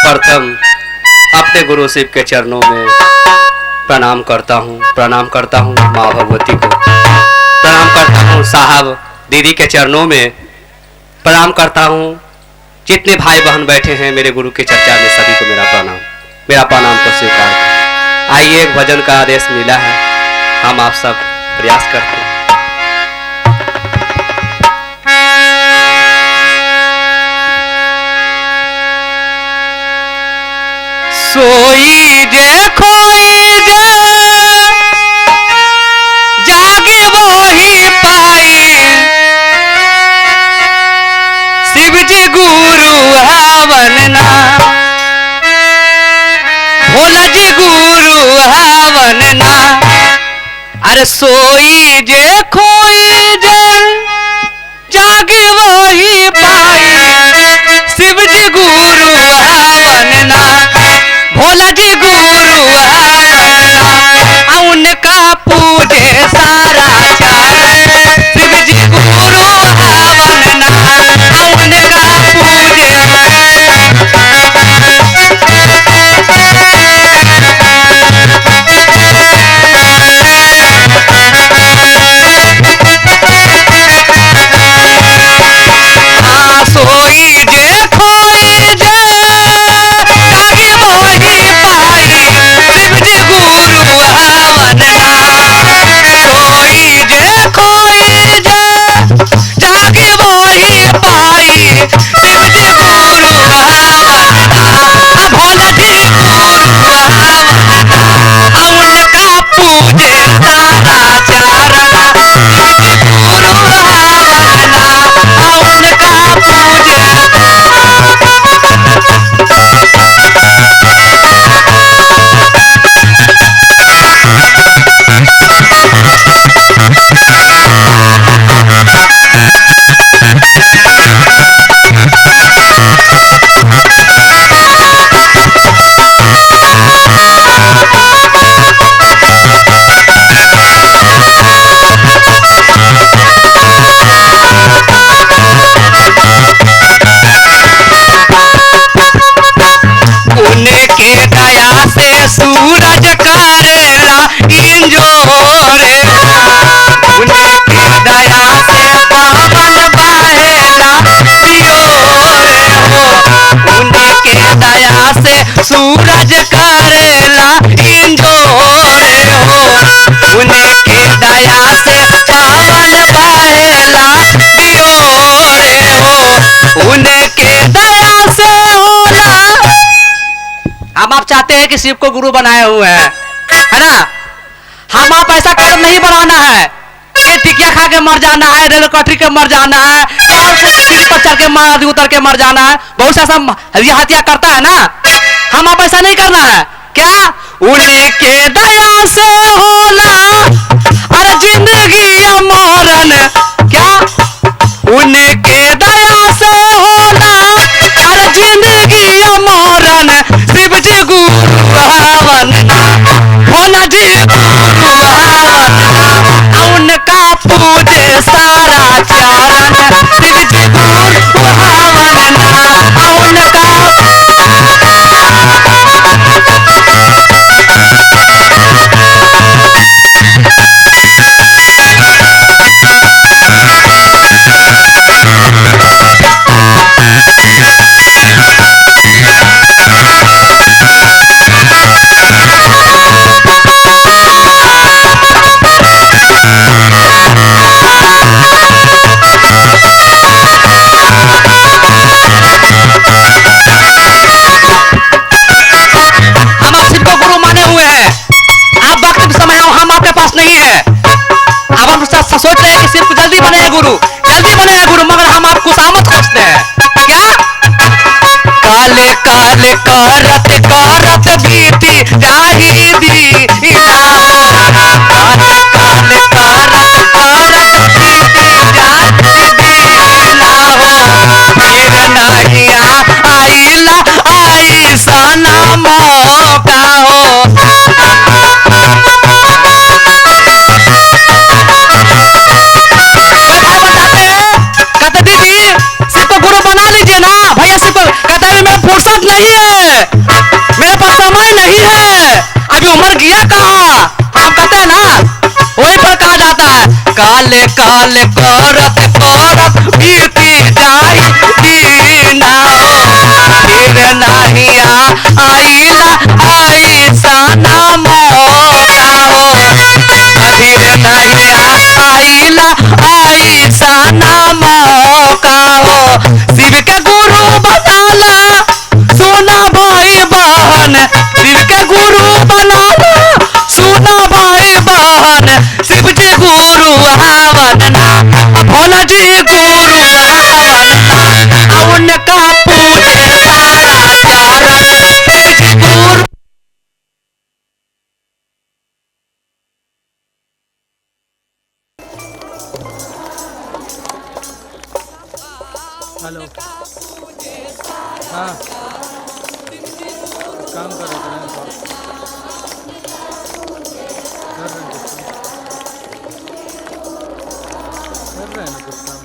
सर्वप्रथम अपने गुरु शिव के चरणों में प्रणाम करता हूँ माँ भगवती को प्रणाम करता हूँ, साहब दीदी के चरणों में प्रणाम करता हूँ। जितने भाई बहन बैठे हैं मेरे गुरु के चर्चा में सभी को मेरा प्रणाम को स्वीकार करें। आइए, एक भजन का आदेश मिला है, हम आप सब प्रयास करते हैं। सोई जे खोई जे जागे वही पाई, शिव जी गुरु हवन ना, भोला जी गुरु हवन ना। अरे सोई जे खोई जे जागे वही पाई, शिव जी गुरु हवन ना, भोला जी गुरु हवन, उनका पूजे सारा चार, शिव जी गुरु हवन, उनका पूजे सोई जे खोई जे जागे वही पाई, शिव जी गुरु हवन, सोई जे खोई जे जागे वही पाई, शिव जी गुरु हवन, भोला जी गुरु हवन, उनका पूजे सारा चारण, शिव जी गुरु हवन, उनका पूजे उनके दया से सूरज करेला इंजोरे, उनके दया से पावन बहेला पियोरे हो, उनके दया से सूरज करेला इंजोरे हो, उनके दया से पावन बहेला पियोरे हो, उनके दया से होला। हम आप चाहते हैं कि शिव को गुरु बनाए हुए हैं, है ना। हम आप ऐसा कदम नहीं बढ़ाना है कि टिकिया खा के मर जाना है, रेल कटरी के मर जाना है, और सीढ़ी पर चढ़ के आदमी उतर के मर जाना है। बहुत सा ऐसा हत्या करता है ना, हम आप ऐसा नहीं करना है। क्या उनके दया से होला अरे जिंदगी या मरण, क्या उनके दया से होला अरे जिंदगी या मरण, शिव जी गुरु हवन, भोला जी गुरु हवन, उनका पूजे सारा चारण, शिव जी गुरु हवन, उनका सोच रहे हैं कि सिर्फ जल्दी बने गुरु, मगर हम आपको सामत खोजते हैं। क्या काले काले करत करत बीती जाही दीना हो, काले काले करत करत बीती जाही दीना हो, फिर नहीं आईला आई सना मौका हो। फुर्सत नहीं है, काले काले करत करत बीती जाई दीना फिर नहीं आईला ऐसा ना मौका हो फिर नहीं आईला ऐसा ना मौका हो शिव के गुरु बनाला सुना भाई बहन शिव के गुरु बनाला सुना भाई बहन शिव जी गुरु हवन ना भोला जी गुरु हवन ना उनका पूजे सारा चारण शिव जी गुरु हेलो हाँ काम कर रहे हैं कर रहे हैं कुछ काम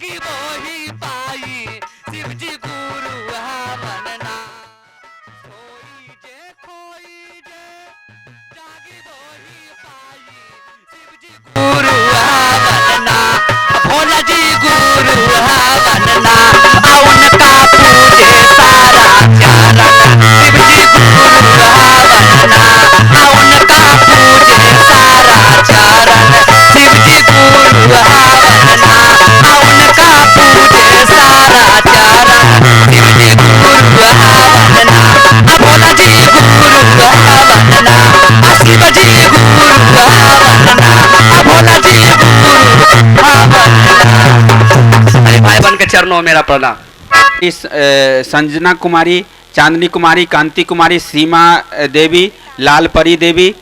की वही पाई शिव जी गुरु हवन ना सोई जे खोई जे जागी वही पाई शिव जी गुरु हवन ना भोला जी गुरु हवन ना उनका पूजे सारा चरण शिव जी गुरु हवन ना उनका पूजे सारा चरण शिव जी गुरु हवन ना उनका पूजे सारा चरण शिव जी गुरु हवन ना भोला जी गुरु हवन ना शिव जी गुरु हवन ना भोला जी गुरु हवन ना। अरे भाई बन के चरणों में मेरा प्रणाम। इस संजना कुमारी, चांदनी कुमारी, कांति कुमारी, सीमा देवी, लालपरी देवी,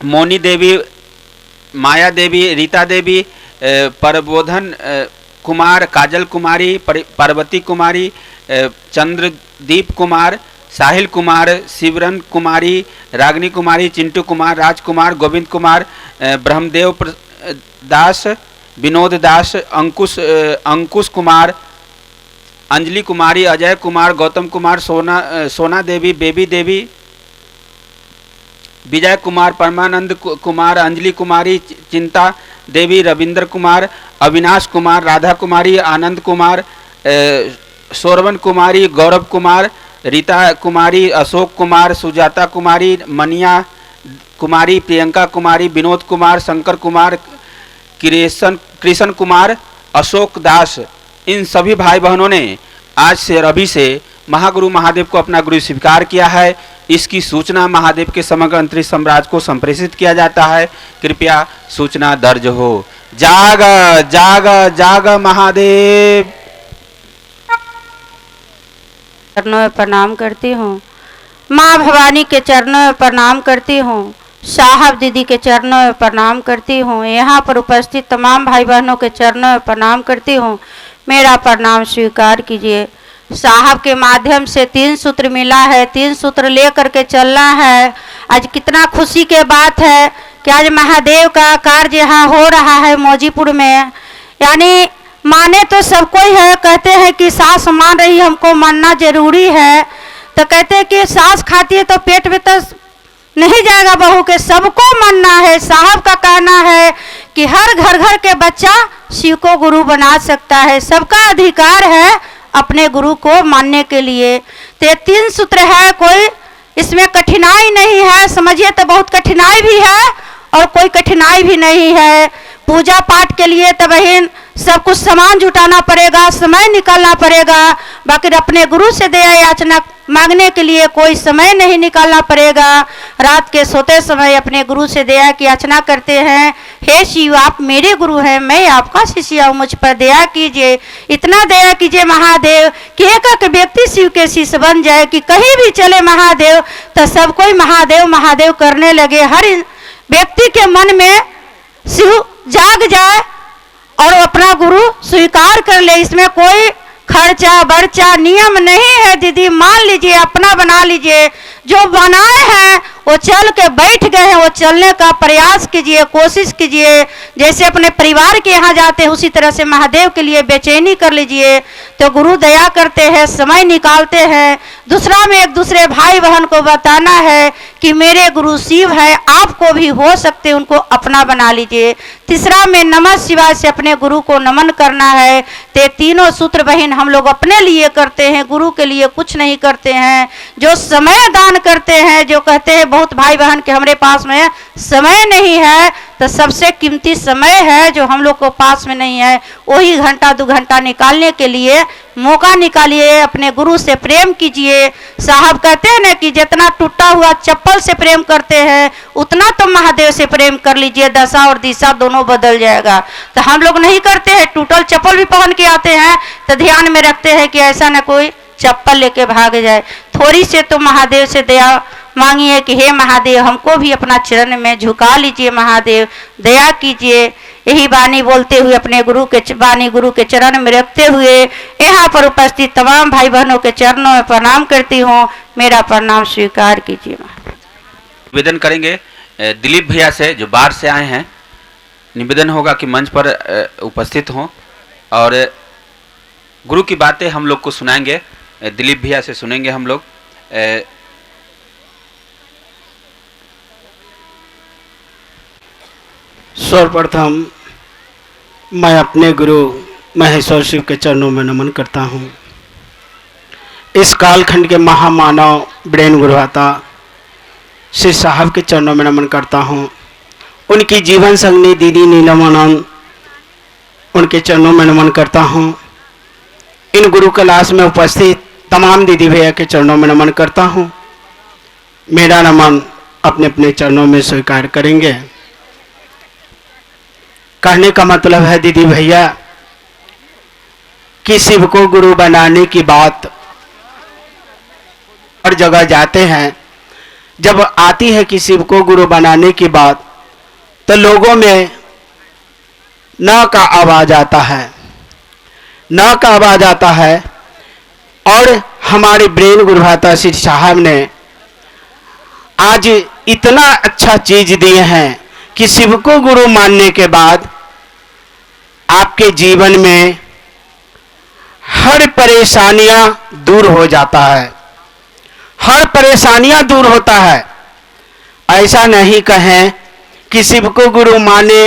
मोनी देवी, माया देवी, रीता देवी, प्रबोधन कुमार, काजल कुमारी, पार्वती कुमारी, चंद्रदीप कुमार, साहिल कुमार, शिवरन कुमारी, रागनी कुमारी, चिंटू कुमार, राजकुमार, गोविंद कुमार, ब्रह्मदेव दास, विनोद दास, अंकुश कुमार, अंजलि कुमारी, अजय कुमार, गौतम कुमार, सोना देवी, बेबी देवी, विजय कुमार, परमानंद कुमार, अंजलि कुमारी, चिंता देवी, रविंद्र कुमार, अविनाश कुमार, राधा कुमारी, आनंद कुमार, सौरवन कुमारी, गौरव कुमार, रीता कुमारी, अशोक कुमार, सुजाता कुमारी, मनिया कुमारी, प्रियंका कुमारी, विनोद कुमार, शंकर कुमार, कृष्ण कुमार, अशोक दास, इन सभी भाई बहनों ने आज से रवि से महागुरु महादेव को अपना गुरु स्वीकार किया है। इसकी सूचना महादेव के समग्र अंतरिक्ष साम्राज्य को संप्रेषित किया जाता है। कृपया सूचना दर्ज हो। जाग जाग जाग महादेव। चरणों में प्रणाम करती हूँ। माँ भवानी के चरणों में प्रणाम करती हूँ। साहब दीदी के चरणों में प्रणाम करती हूँ। यहाँ पर उपस्थित तमाम भाई बहनों के चरणों में प्रणाम करती हूँ। मेरा प्रणाम स्वीकार कीजिए। साहब के माध्यम से 3 सूत्र मिला है, 3 सूत्र ले करके चलना है। आज कितना खुशी के बात है कि आज महादेव का कार्य यहाँ हो रहा है मौजीपुर में। यानी माने तो सब कोई है, कहते हैं कि सास मान रही, हमको मानना जरूरी है। तो कहते हैं कि सास खाती है तो पेट में तो नहीं जाएगा बहू के, सबको मानना है। साहब का कहना है कि हर घर घर के बच्चा शिव को गुरु बना सकता है, सबका अधिकार है अपने गुरु को मानने के लिए। तो ये 3 सूत्र है, कोई इसमें कठिनाई नहीं है। समझिए तो बहुत कठिनाई भी है और कोई कठिनाई भी नहीं है। पूजा पाठ के लिए तो बहन सब कुछ सामान जुटाना पड़ेगा, समय निकालना पड़ेगा, बाकी अपने गुरु से दया याचना मांगने के लिए कोई समय नहीं निकालना पड़ेगा। रात के सोते समय अपने गुरु से दया की याचना करते हैं, हे शिव आप मेरे गुरु हैं, मैं आपका शिष्य हूँ, मुझ पर दया कीजिए, इतना दया कीजिए महादेव कि एक व्यक्ति शिव के शिष्य बन जाए, कि कहीं भी चले महादेव तो सब कोई महादेव महादेव करने लगे, हर व्यक्ति के मन में शिव जाग जाए और अपना गुरु स्वीकार कर ले। इसमें कोई खर्चा बर्चा नियम नहीं है दीदी, मान लीजिए अपना बना लीजिए। जो बनाए हैं वो चल के बैठ गए हैं, वो चलने का प्रयास कीजिए, कोशिश कीजिए। जैसे अपने परिवार के यहाँ जाते हैं उसी तरह से महादेव के लिए बेचैनी कर लीजिए, तो गुरु दया करते हैं, समय निकालते हैं। दूसरा में एक दूसरे भाई बहन को बताना है कि मेरे गुरु शिव है, आपको भी हो सकते उनको अपना बना लीजिए। तीसरा में नमः शिवाय से अपने गुरु को नमन करना है। ते तीनों सूत्र बहन हम लोग अपने लिए करते हैं, गुरु के लिए कुछ नहीं करते हैं। जो समय दान करते हैं, जो कहते हैं बहुत भाई बहन के हमारे पास में समय नहीं है, तो सबसे कीमती समय है जो हम लोग को पास में नहीं है, वही घंटा 2 घंटा निकालने के लिए मौका निकालिए, अपने गुरु से प्रेम कीजिए। साहब कहते हैं ना कि जितना टूटा हुआ चप्पल से प्रेम करते हैं उतना तो महादेव से प्रेम कर लीजिए, दशा और दिशा दोनों बदल जाएगा। तो हम लोग नहीं करते हैं, टूटल चप्पल भी पहन के आते हैं तो ध्यान में रखते हैं कि ऐसा न कोई चप्पल लेके भाग जाए। थोड़ी से तो महादेव से दया मांगिए कि हे महादेव हमको भी अपना चरण में झुका लीजिए, महादेव दया कीजिए। यही वाणी बोलते हुए अपने गुरु के वाणी गुरु के चरण में रखते हुए यहाँ पर उपस्थित तमाम भाई बहनों के चरणों में प्रणाम करती हूँ, मेरा प्रणाम स्वीकार कीजिए। निवेदन करेंगे दिलीप भैया से जो बाहर से आए हैं, निवेदन होगा कि मंच पर उपस्थित हों और गुरु की बातें हम लोग को सुनाएंगे। दिलीप भैया से सुनेंगे हम लोग। सर्वप्रथम मैं अपने गुरु महेश्वर शिव के चरणों में नमन करता हूँ। इस कालखंड के महामानव ब्रेन गुरुवाता श्री साहब के चरणों में नमन करता हूँ। उनकी जीवन संगनी दीदी नीलमानंद, उनके चरणों में नमन करता हूँ। इन गुरु क्लास में उपस्थित तमाम दीदी भैया के चरणों में नमन करता हूँ। मेरा नमन अपने अपने चरणों में स्वीकार करेंगे। कहने का मतलब है दीदी भैया कि शिव को गुरु बनाने की बात हर जगह जाते हैं, जब आती है कि शिव को गुरु बनाने की बात तो लोगों में न का आवाज आता है, न का आवाज आता है। और हमारे ब्रेन गुरुभाता श्री साहब ने आज इतना अच्छा चीज दिए हैं कि शिव को गुरु मानने के बाद आपके जीवन में हर परेशानियां दूर हो जाता है, हर परेशानियां दूर होता है। ऐसा नहीं कहें कि शिव को गुरु माने,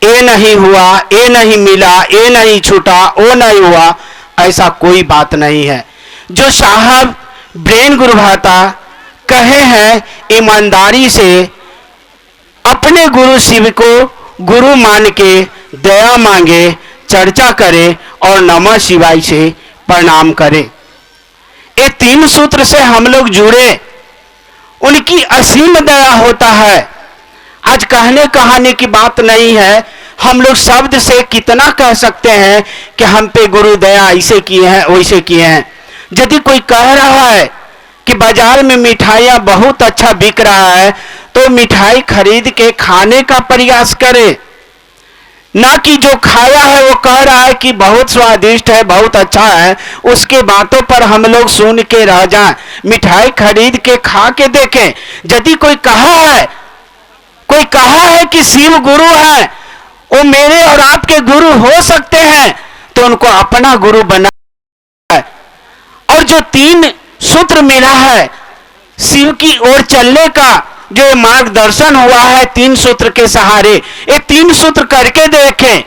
ये नहीं हुआ, ये नहीं मिला, ये नहीं छूटा, वो नहीं हुआ, ऐसा कोई बात नहीं है। जो साहब ब्रेन गुरुभाता कहे हैं ईमानदारी से अपने गुरु शिव को गुरु मान के दया मांगे, चर्चा करे और नमः शिवाय से प्रणाम करे। ये 3 सूत्र से हम लोग जुड़े, उनकी असीम दया होता है। आज कहने कहानी की बात नहीं है, हम लोग शब्द से कितना कह सकते हैं कि हम पे गुरु दया ऐसे किए हैं वैसे किए हैं। यदि कोई कह रहा है कि बाजार में मिठाइयाँ बहुत अच्छा बिक रहा है तो मिठाई खरीद के खाने का प्रयास करे, ना कि जो खाया है वो कह रहा है कि बहुत स्वादिष्ट है, बहुत अच्छा है, उसके बातों पर हम लोग सुन के रह जाएं। मिठाई खरीद के खा के देखें। यदि कोई कहा है कि शिव गुरु है, वो मेरे और आपके गुरु हो सकते हैं, तो उनको अपना गुरु बना है। और जो 3 सूत्र मिला है शिव की ओर चलने का, जो ये मार्गदर्शन हुआ है 3 सूत्र के सहारे, ये 3 सूत्र करके देखें।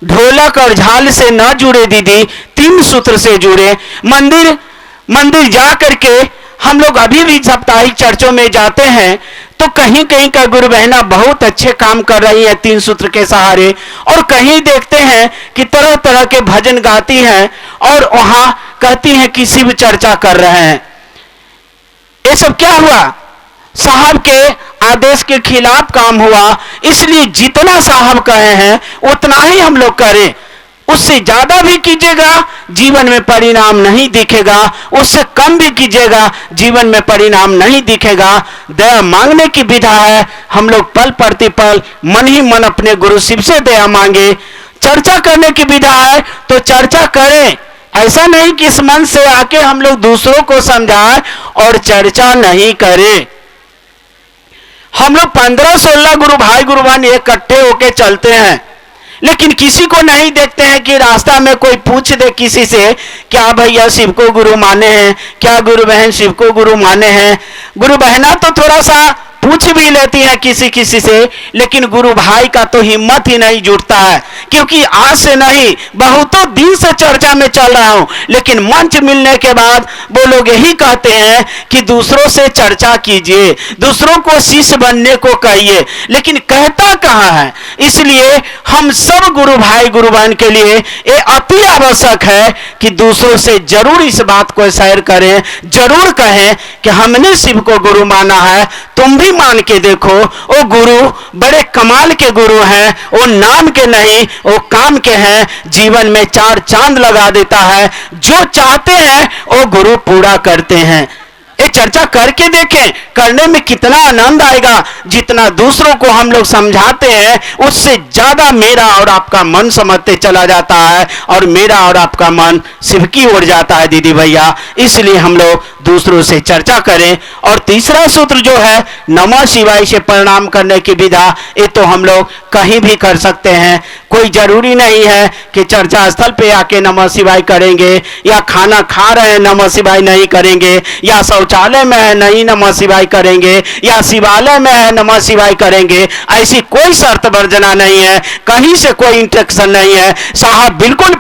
ढोलक और झाल से न जुड़े दीदी, 3 सूत्र से जुड़े। मंदिर जा करके हम लोग अभी भी साप्ताहिक चर्चों में जाते हैं तो कहीं कहीं का गुरु बहना बहुत अच्छे काम कर रही है 3 सूत्र के सहारे, और कहीं देखते हैं कि तरह तरह के भजन गाती हैं और वहां कहती हैं कि शिव चर्चा कर रहे हैं। ये सब क्या हुआ? साहब के आदेश के खिलाफ काम हुआ। इसलिए जितना साहब कहे हैं उतना ही हम लोग करें, उससे ज्यादा भी कीजिएगा जीवन में परिणाम नहीं दिखेगा, उससे कम भी कीजिएगा जीवन में परिणाम नहीं दिखेगा। दया मांगने की विधा है, हम लोग पल प्रतिपल मन ही मन अपने गुरु शिव से दया मांगे। चर्चा करने की विधा है तो चर्चा करें, ऐसा नहीं कि इस मन से आके हम लोग दूसरों को समझाएं और चर्चा नहीं करें। हम लोग 15-16 गुरु भाई गुरु बहन इकट्ठे होके चलते हैं, लेकिन किसी को नहीं देखते हैं कि रास्ता में कोई पूछ दे किसी से, क्या भैया शिव को गुरु माने हैं, क्या गुरु बहन शिव को गुरु माने हैं। गुरु बहना तो थोड़ा सा पूछ भी लेती है किसी से, लेकिन गुरु भाई का तो हिम्मत ही नहीं जुटता है, क्योंकि आज से नहीं बहुतों दिन से चर्चा में चल रहा हूं, लेकिन मंच मिलने के बाद वो लोग यही कहते हैं कि दूसरों से चर्चा कीजिए, दूसरों को शिष्य बनने को कहिए, लेकिन कहता कहाँ है। इसलिए हम सब गुरु भाई गुरु बहन के लिए ये अति आवश्यक है कि दूसरों से जरूर इस बात को शेयर करें, जरूर कहें कि हमने शिव को गुरु माना है, तुम भी मान के देखो। वो गुरु बड़े कमाल के गुरु हैं, वो नाम के नहीं वो काम के हैं, जीवन में 4 चांद लगा देता है, जो चाहते हैं वो गुरु पूरा करते हैं। ये चर्चा करके देखें, करने में कितना आनंद आएगा। जितना दूसरों को हम लोग समझाते हैं उससे ज्यादा मेरा और आपका मन समझते चला जाता है, और मेरा और आपका मन शिव की ओर जाता है दीदी भैया। इसलिए हम लोग दूसरों से चर्चा करें। और तीसरा सूत्र जो है नमः शिवाय से प्रणाम करने की विधा, ये तो हम लोग कहीं भी कर सकते हैं। कोई जरूरी नहीं है कि चर्चा स्थल पे आके नमः शिवाय करेंगे, या खाना खा रहे हैं नमः शिवाय नहीं करेंगे, या शौचालय में है नहीं नमः शिवाय करेंगे, या शिवालय में है नमः शिवाय करेंगे। ऐसी कोई शर्त वर्जना नहीं है, कहीं से कोई इंस्ट्रक्शन नहीं है। साहब बिल्कुल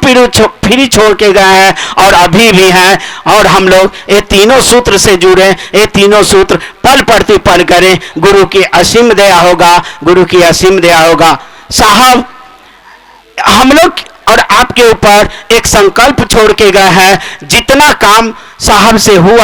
फ्री छोड़ के गए हैं और अभी भी हैं। और हम लोग ये तीनों सूत्र से जुड़े, ये तीनों सूत्र पल प्रतिपल करें, गुरु की असीम दया होगा, गुरु की असीम दया होगा। साहब हम लोग और आपके ऊपर एक संकल्प छोड़ के गए हैं, जितना काम साहब से हो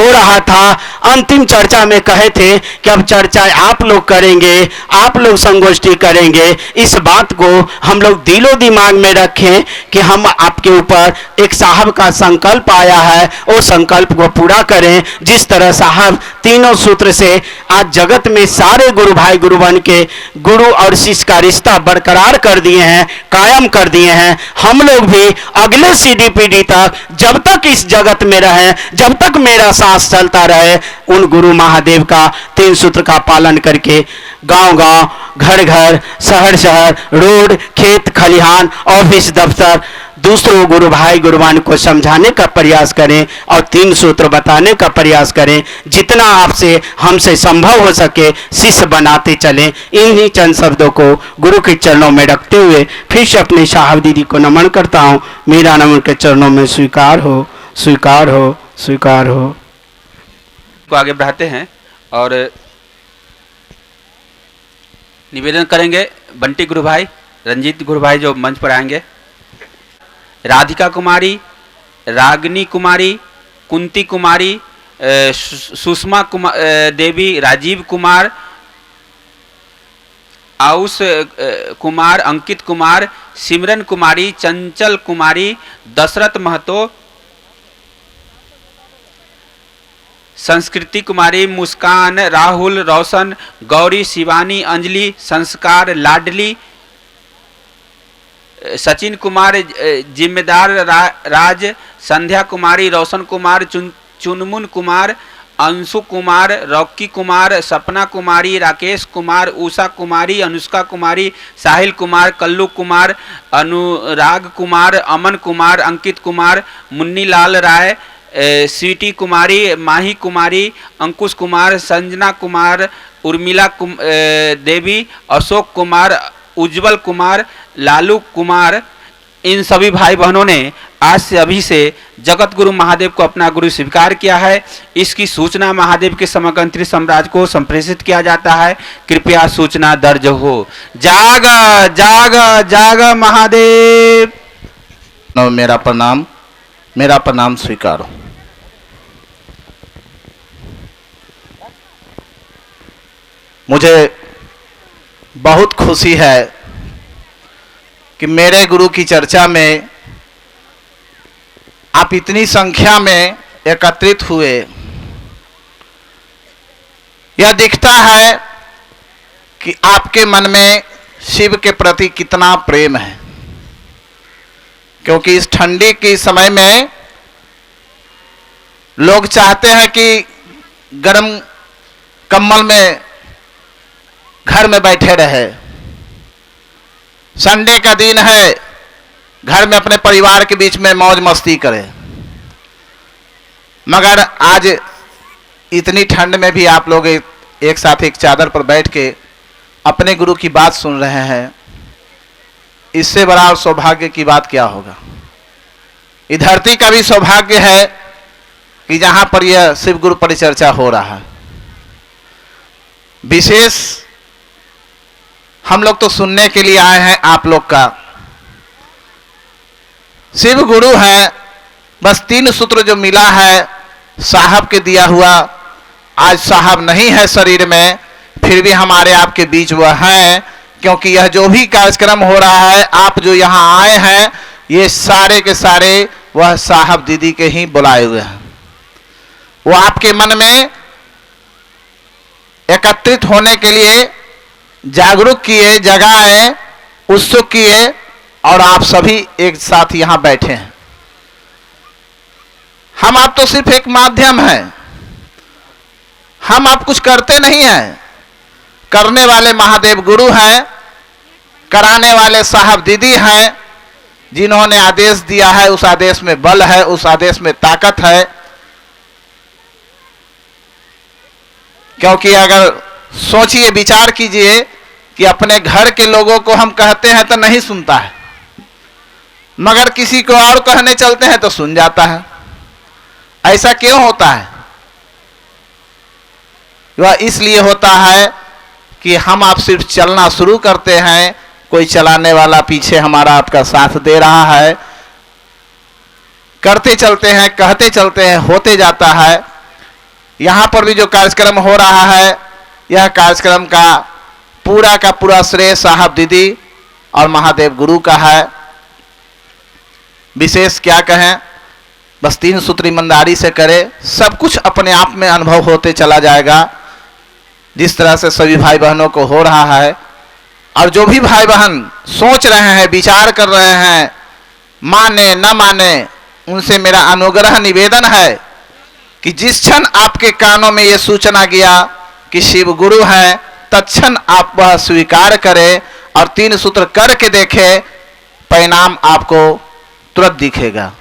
रहा था, अंतिम चर्चा में कहे थे कि अब चर्चा आप लोग करेंगे, आप लोग संगोष्ठी करेंगे। इस बात को हम लोग दिलो दिमाग में रखें कि हम आपके ऊपर एक साहब का संकल्प आया है, वो संकल्प को पूरा करें। जिस तरह साहब तीनों सूत्र से आज जगत में सारे गुरु भाई गुरु बन के गुरु और शिष्य का रिश्ता बरकरार कर दिए हैं, कायम कर दिए हैं, हम लोग भी अगले सीढ़ी तक जब तक इस जगत में रहे, जब तक मेरा सांस चलता रहे, उन गुरु महादेव का 3 सूत्र का पालन करके गांव-गांव, घर-घर, शहर-शहर, रोड, खेत खलिहान, ऑफिस दफ्तर दूसरों गुरु भाई गुरु बहन को समझाने का प्रयास करें और 3 सूत्र बताने का प्रयास करें। जितना आपसे हमसे संभव हो सके शिष्य बनाते चलें। इन्हीं चंद शब्दों को गुरु के चरणों में रखते हुए फिर से अपने साहब दीदी को नमन करता हूँ। मेरा नमन उनके चरणों में स्वीकार हो, स्वीकार हो, स्वीकार हो। को आगे बढ़ाते हैं और निवेदन करेंगे बंटी गुरु भाई, रंजीत गुरु भाई जो मंच पर आएंगे। राधिका कुमारी, रागनी कुमारी, कुंती कुमारी, सुषमा देवी, राजीव कुमार, आउस कुमार, अंकित कुमार, सिमरन कुमारी, चंचल कुमारी, दशरथ महतो, संस्कृति कुमारी, मुस्कान, राहुल, रोशन, गौरी, शिवानी, अंजलि, संस्कार, लाडली, सचिन कुमार, जिम्मेदार राज, संध्या कुमारी, रोशन कुमार, चुनमुन कुमार, अंशु कुमार, रॉकी कुमार, सपना कुमारी, राकेश कुमार, उषा कुमारी, अनुष्का कुमारी, साहिल कुमार, कल्लू कुमार, अनुराग कुमार, अमन कुमार, अंकित कुमार, मुन्नी लाल राय, स्वीटी कुमारी, माही कुमारी, अंकुश कुमार, संजना कुमार, उर्मिला देवी, अशोक कुमार, उज्जवल कुमार, लालू कुमार, इन सभी भाई बहनों ने आज से अभी से जगत गुरु महादेव को अपना गुरु स्वीकार किया है। इसकी सूचना महादेव के समग्र अंतरिक्ष साम्राज्य को संप्रेषित किया जाता है। कृपया सूचना दर्ज हो। जाग जाग जाग महादेव। मेरा प्रणाम स्वीकारो। मुझे बहुत खुशी है कि मेरे गुरु की चर्चा में आप इतनी संख्या में एकत्रित हुए। यह दिखता है कि आपके मन में शिव के प्रति कितना प्रेम है, क्योंकि इस ठंडी के समय में लोग चाहते हैं कि गर्म कंबल में घर में बैठे रहे। संडे का दिन है, घर में अपने परिवार के बीच में मौज मस्ती करें, मगर आज इतनी ठंड में भी आप लोग एक साथ एक चादर पर बैठ के अपने गुरु की बात सुन रहे हैं। इससे बड़ा सौभाग्य की बात क्या होगा। इस धरती का भी सौभाग्य है कि जहां पर यह शिव गुरु परिचर्चा हो रहा है। विशेष हम लोग तो सुनने के लिए आए हैं आप लोग का। शिव गुरु है, बस 3 सूत्र जो मिला है साहब के दिया हुआ। आज साहब नहीं है शरीर में, फिर भी हमारे आपके बीच वह हैं, क्योंकि यह जो भी कार्यक्रम हो रहा है, आप जो यहाँ आए हैं, ये सारे के सारे वह साहब दीदी के ही बुलाए हुए हैं। वो आपके मन में एकत्रित होने के लिए जागरूक किए, जगाए, उत्सुक किए, और आप सभी एक साथ यहां बैठे हैं। हम आप तो सिर्फ एक माध्यम है, हम आप कुछ करते नहीं हैं। करने वाले महादेव गुरु हैं, कराने वाले साहब दीदी हैं, जिन्होंने आदेश दिया है। उस आदेश में बल है, उस आदेश में ताकत है। क्योंकि अगर सोचिए, विचार कीजिए कि अपने घर के लोगों को हम कहते हैं तो नहीं सुनता है, मगर किसी को और कहने चलते हैं तो सुन जाता है। ऐसा क्यों होता है? वह इसलिए होता है कि हम आप सिर्फ चलना शुरू करते हैं, कोई चलाने वाला पीछे हमारा आपका साथ दे रहा है। करते चलते हैं, कहते चलते हैं, होते जाता है। यहां पर भी जो कार्यक्रम हो रहा है, यह कार्यक्रम का पूरा श्रेय साहब दीदी और महादेव गुरु का है। विशेष क्या कहें, बस 3 सूत्र ईमानदारी से करें, सब कुछ अपने आप में अनुभव होते चला जाएगा। जिस तरह से सभी भाई बहनों को हो रहा है, और जो भी भाई बहन सोच रहे हैं, विचार कर रहे हैं, माने न माने, उनसे मेरा अनुग्रह निवेदन है कि जिस क्षण आपके कानों में ये सूचना गया कि शिव गुरु हैं, तत्क्षण आप वह स्वीकार करें और 3 सूत्र करके देखें, परिणाम आपको तुरंत दिखेगा।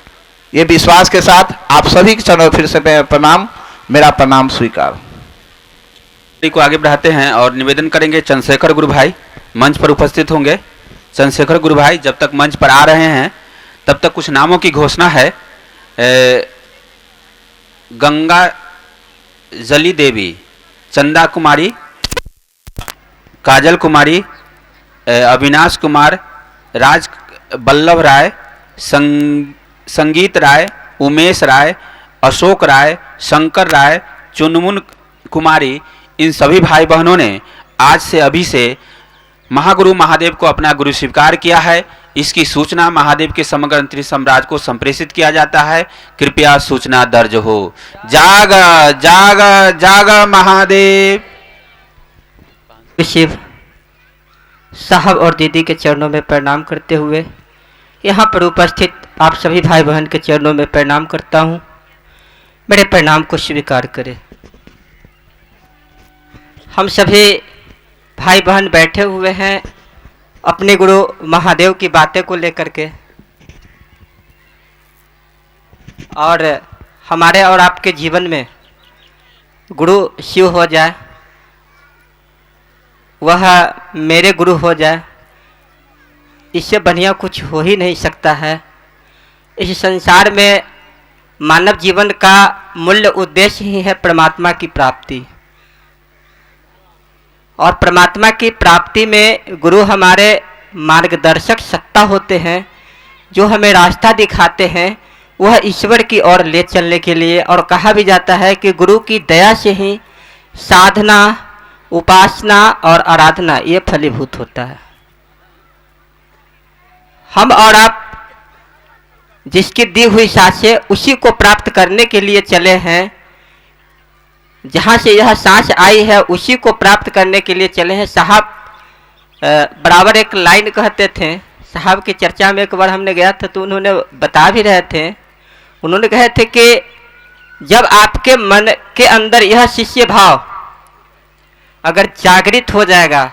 ये विश्वास के साथ आप सभी के चरणों फिर से मेरा प्रणाम स्वीकार। को आगे बढ़ाते हैं और निवेदन करेंगे। चंद्रशेखर गुरु भाई मंच पर उपस्थित होंगे। चंद्रशेखर गुरु भाई जब तक मंच पर आ रहे हैं, तब तक कुछ नामों की घोषणा है। गंगा जली देवी, चंदा कुमारी, काजल कुमारी, अविनाश कुमार, राज बल्लभ राय, संगीत राय, उमेश राय, अशोक राय, शंकर राय, चुनमुन कुमारी, इन सभी भाई बहनों ने आज से अभी से महागुरु महादेव को अपना गुरु स्वीकार किया है। इसकी सूचना महादेव के समग्र अंतरिक्ष साम्राज्य को संप्रेषित किया जाता है। कृपया सूचना दर्ज हो। जाग जाग जाग महादेव। शिव साहब और दीदी के चरणों में प्रणाम करते हुए यहाँ पर उपस्थित आप सभी भाई बहन के चरणों में प्रणाम करता हूँ। मेरे प्रणाम को स्वीकार करें। हम सभी भाई बहन बैठे हुए हैं अपने गुरु महादेव की बातें को लेकर के, और हमारे और आपके जीवन में गुरु शिव हो जाए, वह मेरे गुरु हो जाए, इससे बढ़िया कुछ हो ही नहीं सकता है। इस संसार में मानव जीवन का मूल्य उद्देश्य ही है परमात्मा की प्राप्ति, और परमात्मा की प्राप्ति में गुरु हमारे मार्गदर्शक सत्ता होते हैं, जो हमें रास्ता दिखाते हैं वह ईश्वर की ओर ले चलने के लिए। और कहा भी जाता है कि गुरु की दया से ही साधना, उपासना और आराधना ये फलीभूत होता है। हम और आप जिसकी दी हुई सांसें उसी को प्राप्त करने के लिए चले हैं, जहाँ से यह सांस आई है उसी को प्राप्त करने के लिए चले हैं। साहब बराबर एक लाइन कहते थे, साहब की चर्चा में एक बार हमने गया था तो उन्होंने बता भी रहे थे, उन्होंने कहे थे कि जब आपके मन के अंदर यह शिष्य भाव अगर जागृत हो जाएगा,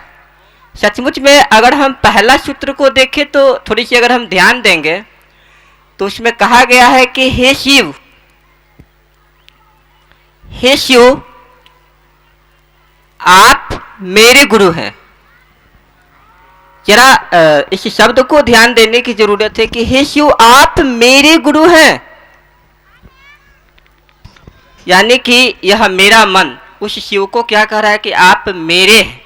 सचमुच में अगर हम पहला सूत्र को देखें तो थोड़ी सी अगर हम ध्यान देंगे तो उसमें कहा गया है कि हे शिव, हे शिव आप मेरे गुरु हैं। जरा इस शब्द को ध्यान देने की जरूरत है कि हे शिव आप मेरे गुरु हैं, यानी कि यह मेरा मन उस शिव को क्या कह रहा है कि आप मेरे हैं।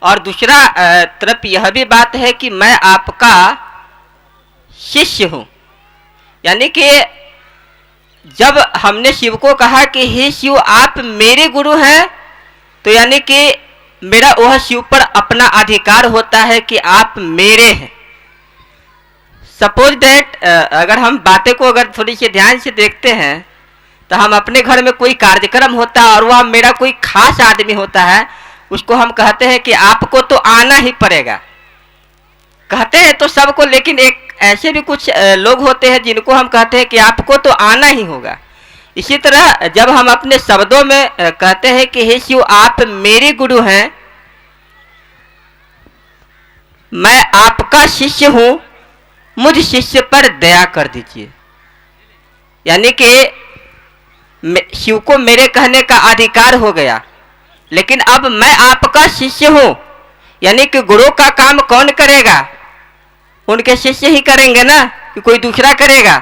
और दूसरा तरफ यह भी बात है कि मैं आपका शिष्य हूं, यानी कि जब हमने शिव को कहा कि हे शिव आप मेरे गुरु हैं, तो यानी कि मेरा वह शिव पर अपना अधिकार होता है कि आप मेरे हैं। सपोज दैट अगर हम बातें को अगर थोड़ी सी ध्यान से देखते हैं तो हम अपने घर में कोई कार्यक्रम होता है और वह मेरा कोई खास आदमी होता है, उसको हम कहते हैं कि आपको तो आना ही पड़ेगा। कहते हैं तो सबको, लेकिन एक ऐसे भी कुछ लोग होते हैं जिनको हम कहते हैं कि आपको तो आना ही होगा। इसी तरह जब हम अपने शब्दों में कहते हैं कि हे शिव आप मेरे गुरु हैं, मैं आपका शिष्य हूं, मुझ शिष्य पर दया कर दीजिए, यानी कि शिव को मेरे कहने का अधिकार हो गया। लेकिन अब मैं आपका शिष्य हूं, यानी कि गुरु का काम कौन करेगा? उनके शिष्य ही करेंगे ना, कि कोई दूसरा करेगा?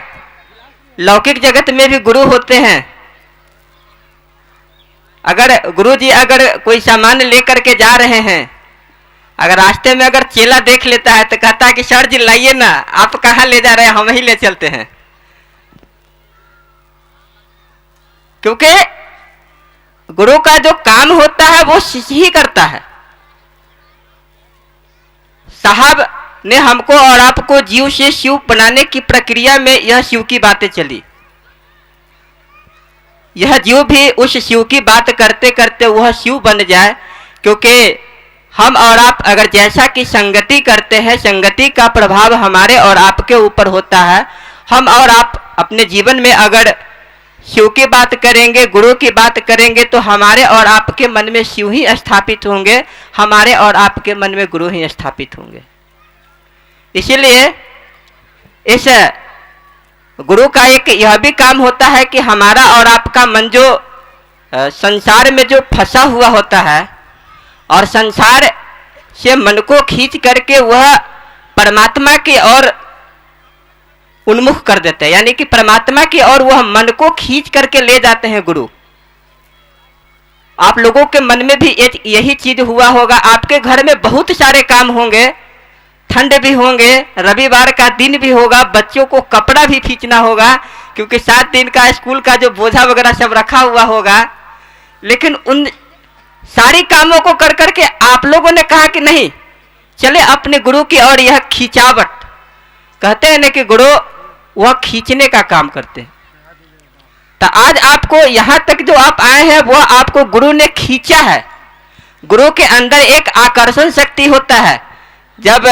लौकिक जगत में भी गुरु होते हैं। अगर गुरु जी अगर कोई सामान लेकर के जा रहे हैं, अगर रास्ते में अगर चेला देख लेता है तो कहता है कि सर जी लाइए ना, आप कहाँ ले जा रहे हैं, हम ही ले चलते हैं। क्योंकि गुरु का जो काम होता है वो शिष्य ही करता है। साहब ने हमको और आपको जीव से शिव बनाने की प्रक्रिया में यह शिव की बातें चली। यह जीव भी उस शिव की बात करते करते वह शिव बन जाए, क्योंकि हम और आप अगर जैसा कि संगति करते हैं, संगति का प्रभाव हमारे और आपके ऊपर होता है। हम और आप अपने जीवन में अगर शिव की बात करेंगे, गुरु की बात करेंगे, तो हमारे और आपके मन में शिव ही स्थापित होंगे, हमारे और आपके मन में गुरु ही स्थापित होंगे। इसीलिए इस गुरु का एक यह भी काम होता है कि हमारा और आपका मन जो संसार में जो फंसा हुआ होता है और संसार से मन को खींच करके वह परमात्मा की ओर उन्मुख कर देते हैं, यानी कि परमात्मा की ओर वह मन को खींच करके ले जाते हैं गुरु। आप लोगों के मन में भी यही चीज हुआ होगा। आपके घर में बहुत सारे काम होंगे, ठंड भी होंगे, रविवार का दिन भी होगा, बच्चों को कपड़ा भी खींचना होगा, क्योंकि 7 दिन का स्कूल का जो बोझा वगैरह सब रखा हुआ होगा। लेकिन उन सारी कामों को कर करके आप लोगों ने कहा कि नहीं, चले अपने गुरु की ओर। यह खिंचावट कहते हैं ना कि गुरु वह खींचने का काम करते हैं। तो आज आपको यहां तक जो आप आए हैं वह आपको गुरु ने खींचा है। गुरु के अंदर एक आकर्षण शक्ति होता है। जब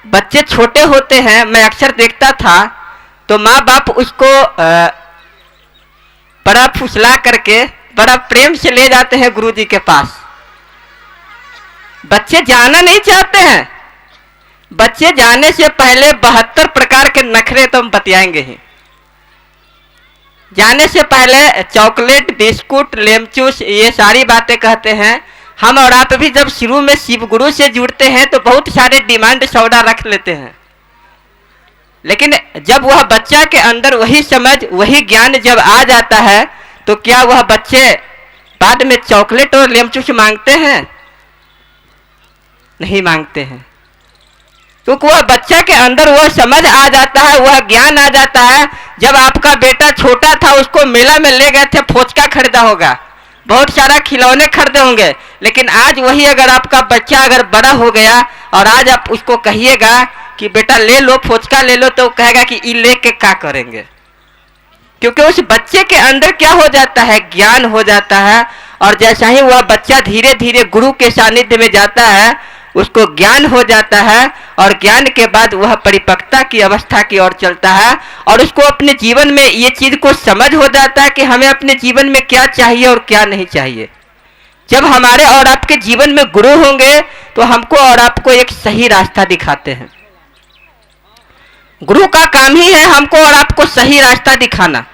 बच्चे छोटे होते हैं, मैं अक्सर देखता था, तो माँ बाप उसको बड़ा फुसला करके बड़ा प्रेम से ले जाते हैं गुरु जी के पास। बच्चे जाना नहीं चाहते हैं। बच्चे जाने से पहले 72 प्रकार के नखरे तो हम बतियाएंगे ही। जाने से पहले चॉकलेट, बिस्कुट, लेमचूस ये सारी बातें कहते हैं। हम और आप भी जब शुरू में शिव गुरु से जुड़ते हैं तो बहुत सारे डिमांड सौदा रख लेते हैं, लेकिन जब वह बच्चा के अंदर वही समझ, वही ज्ञान जब आ जाता है तो क्या वह बच्चे बाद में चॉकलेट और लेमचूस मांगते हैं? नहीं मांगते हैं, क्योंकि वह बच्चा के अंदर वह समझ आ जाता है, वह ज्ञान आ जाता है। जब आपका बेटा छोटा था उसको मेला में ले गए थे, फोचका खरीदा होगा, बहुत सारा खिलौने खरीदे होंगे, लेकिन आज वही अगर आपका बच्चा अगर बड़ा हो गया और आज आप उसको कहिएगा कि बेटा ले लो फोचका ले लो, तो कहेगा कि ये लेके क्या करेंगे? क्योंकि उस बच्चे के अंदर क्या हो जाता है? ज्ञान हो जाता है। और जैसा ही वह बच्चा धीरे धीरे गुरु के सानिध्य में जाता है, उसको ज्ञान हो जाता है, और ज्ञान के बाद वह परिपक्वता की अवस्था की ओर चलता है, और उसको अपने जीवन में ये चीज को समझ हो जाता है कि हमें अपने जीवन में क्या चाहिए और क्या नहीं चाहिए। जब हमारे और आपके जीवन में गुरु होंगे तो हमको और आपको एक सही रास्ता दिखाते हैं। गुरु का काम ही है हमको और आपको सही रास्ता दिखाना।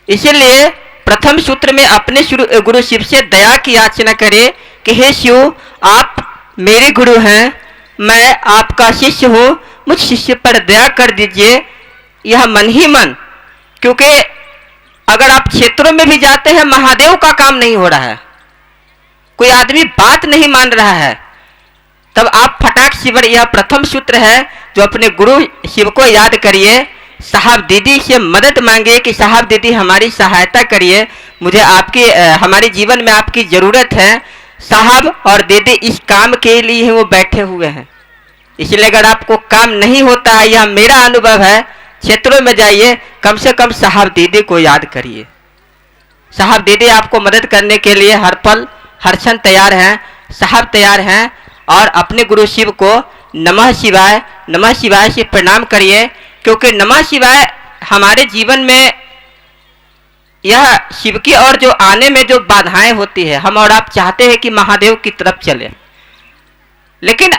इसीलिए प्रथम सूत्र में अपने गुरु शिव से दया की याचना करें कि हे शिव, आप मेरे गुरु हैं, मैं आपका शिष्य हूँ, मुझ शिष्य पर दया कर दीजिए। यह मन ही मन, क्योंकि अगर आप क्षेत्रों में भी जाते हैं महादेव का काम नहीं हो रहा है, कोई आदमी बात नहीं मान रहा है, तब आप फटाक शिवर, यह प्रथम सूत्र है जो अपने गुरु शिव को याद करिए। साहब दीदी से मदद मांगिए कि साहब दीदी हमारी सहायता करिए, मुझे आपकी हमारे जीवन में आपकी ज़रूरत है। साहब और दीदी इस काम के लिए ही वो बैठे हुए हैं। इसलिए अगर आपको काम नहीं होता है, यह मेरा अनुभव है, क्षेत्रों में जाइए, कम से कम साहब दीदी को याद करिए। साहब दीदी आपको मदद करने के लिए हर पल हर क्षण तैयार हैं, साहब तैयार हैं। और अपने गुरु शिव को नमः शिवाय से प्रणाम करिए, क्योंकि नमः शिवाय हमारे जीवन में यह शिव की और जो आने में जो बाधाएं होती है, हम और आप चाहते हैं कि महादेव की तरफ चले, लेकिन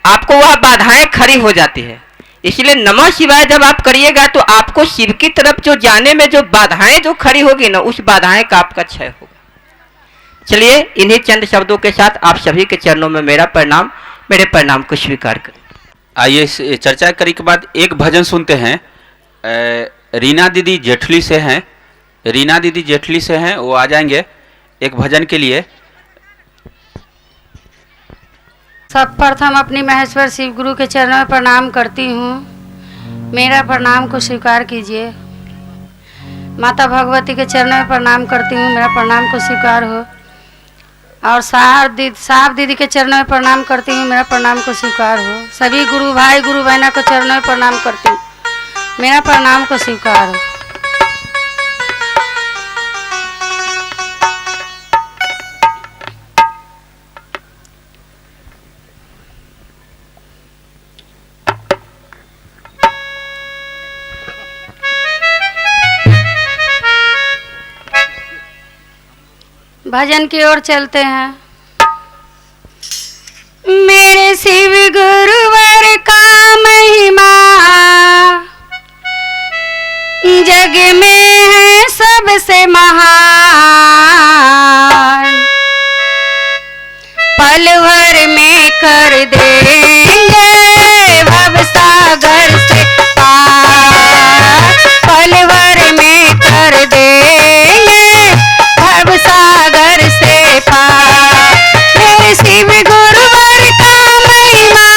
आपको वह बाधाएं खड़ी हो जाती है। इसलिए नमः शिवाय जब आप करिएगा तो आपको शिव की तरफ जो जाने में जो बाधाएं जो खड़ी होगी ना, उस बाधाएं का आपका क्षय होगा। चलिए इन्हीं चंद शब्दों के साथ आप सभी के चरणों में मेरा प्रणाम, मेरे प्रणाम को स्वीकार करें। आइए इस चर्चा करने के बाद एक भजन सुनते हैं। रीना दीदी जेठली से हैं, रीना दीदी जेठली से हैं, वो आ जाएंगे एक भजन के लिए। सर्वप्रथम अपनी महेश्वर शिव गुरु के चरणों में प्रणाम करती हूँ, मेरा प्रणाम को स्वीकार कीजिए। माता भगवती के चरणों में प्रणाम करती हूँ, मेरा प्रणाम को स्वीकार हो। और साहब दीदी के चरणों में प्रणाम करती हूँ, मेरा प्रणाम को स्वीकार हो। सभी गुरु भाई गुरु बहना को चरणों में प्रणाम करती हूँ, मेरा प्रणाम को स्वीकार हो। भजन की ओर चलते हैं। मेरे शिव गुरुवर का महिमा जग में है सबसे महान, पल भर में कर देंगे भव सागर से पार, पल भर में कर देंगे भव सागर से पार। मेरे शिव गुरुवर का महिमा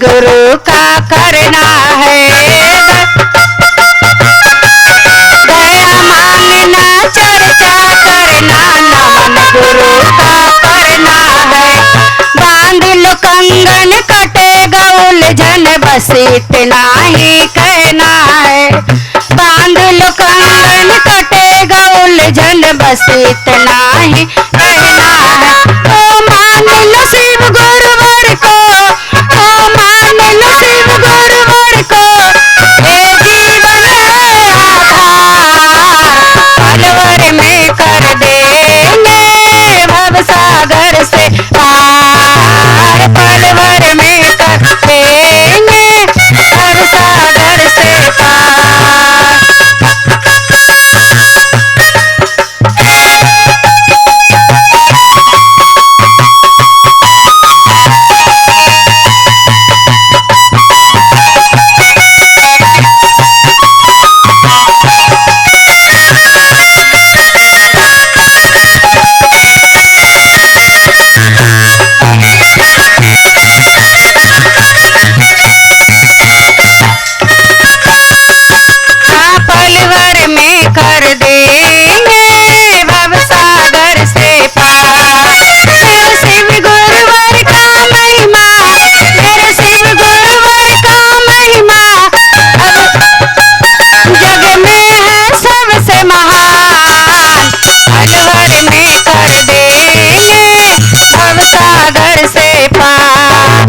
गुरु का करना है, दया मांगना चर्चा करना, नमन गुरु का करना है। बांध लो कंगन कटेगा उलझन, बस इतना ही कहना है। बांध लो कंगन कटेगा उलझन, बस इतना ही कहना है। ओ मान लो शिव गुरुवर को, ओ मान लो शिव गुरुवर को, ये जीवन है आधार, पलवर में कर देंगे भवसागर से पार, पलवर में कर देंगे भवसागर से पार। पलवर में कर देंगे भवसागर से पार। मेरे शिव गुरुवर का महिमा, मेरे शिव गुरुवर का महिमा, अब जग में है सबसे महान, पलवर में कर देंगे भवसागर से पार।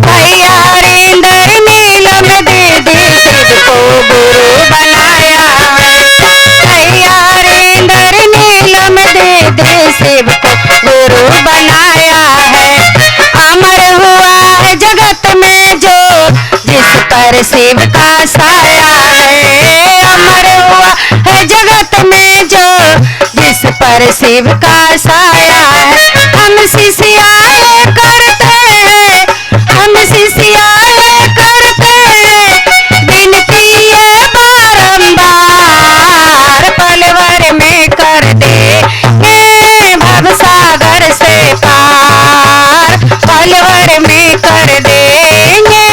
भैया रिंदर नीलम दीदी शिव को गुरु बनाया है, भैया रिंदर नीलम दीदी शिव को गुरु बनाया है। अमर हुआ है जगत में जो, जिस पर शिव का साया है, अमर हुआ है जगत में जो, जिस पर शिव का साया है। हम शिष्याए करते हैं, हम शिष्याए करते हैं, बिनती है बारंबार, पलवर में कर देंगे भवसागर से पार, पलवर में कर देंगे